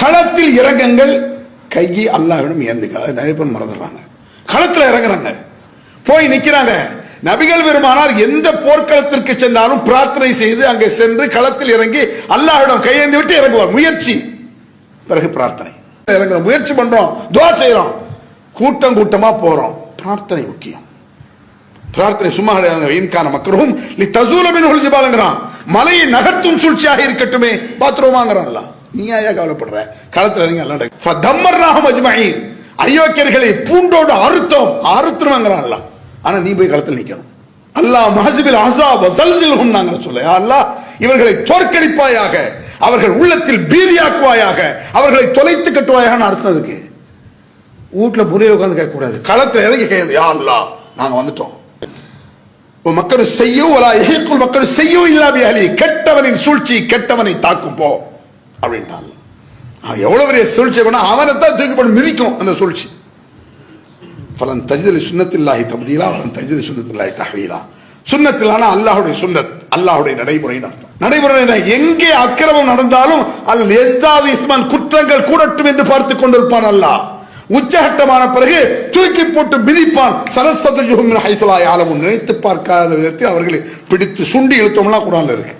களத்தில் இறங்குங்கள், கையை அல்லாஹ்விடம் ஏந்துங்க. நிறைய பேர் மறந்துடுறாங்க. களத்தில் இறங்குறாங்க, போய் நிக்கிறாங்க. நபிகள் பெருமானார் எந்த போர்க்களத்திற்கு சென்றாலும் பிரார்த்தனை செய்து அங்கே சென்று களத்தில் இறங்கி அல்லாஹ்விடம் கையேந்தி விட்டு இறங்குவார். முயற்சி, பிறகு பிரார்த்தனை. இறங்குற முயற்சி பண்றோம், துஆ செய்யறோம், கூட்டம் கூட்டமா போறோம். பிரார்த்தனை முக்கியம். பிரார்த்தனை சும்மா இன்கான மக்ரஹும் லிதஸூல மின்ஹுல் ஜிபால்ங்கறான். மலையை நகர்த்தும் சூழ்ச்சியாக இருக்கட்டுமே, பாத்ரூமாங்கறான்ல. நீ ஏன் கவலைப்படுற? களத்துல இறங்கி அல்லாஹ் ஃபதம்மர்னாஹும் அஜ்மஈன். அயோக்கியர்களை பூண்டோடு அறுத்துவாங்கறான்ல. ஆனா நீ போய் களத்தில் நிக்கணும். அல்லாஹ் மஹஸிபில் அஸாப் வஸல்ஸில்ஹும் நாங்கற சொல்ல. யா அல்லாஹ் இவர்களை தோற்கடிப்பாயாக, அவர்கள் உள்ளத்தில் பீதியாக்குவாயாக, அவர்களை தொலைத்து கட்டுவாயாக அர்த்தத்துக்கு. வீட்டுல புரிய உட்கார்ந்து கேட்க கூடாது, களத்தில் இறங்கி கேட்குது. யா அல்லாஹ் நாங்க வந்துட்டோம். மக்கள் செய்யும் மக்கள் செய்யும் இல்லாம அலி, கெட்டவனின் சூழ்ச்சி கெட்டவனை தாக்கும் போ அப்படின்ட்டான். எவ்வளவு பெரிய சூழ்ச்சி பண்ணா அவனை தான் தூக்கி போட்டு மிதிக்கும் அந்த சூழ்ச்சி. ஃபலன் தஜித லிசுன்னத்தில்லாஹி தப்தீலா வலன் தஜித லிசுன்னத்தில்லாஹி தஹ்வீலா. சுன்னத்திலான அல்லாஹ்வுடைய சுன்னத், அல்லாஹ்வுடைய நடைமுறைன்னு அர்த்தம். நடைமுறை எங்கே அக்கிரமம் நடந்தாலும் அல் யஸ்தாது இஸ்மன், குற்றங்கள் கூடட்டும் என்று பார்த்து கொண்டிருப்பான் அல்லாஹ். உச்சகட்டமான பிறகு தூக்கி போட்டு மிதிப்பான். சரஸ்தத்துல் ஜுஹும் மின் ஹைஸு லா யஅலமூன். நினைத்து பார்க்காத விதத்தில் அவர்களை பிடித்து சுண்டி இழுத்தோம்லாம் குர்ஆன்ல இருக்கு.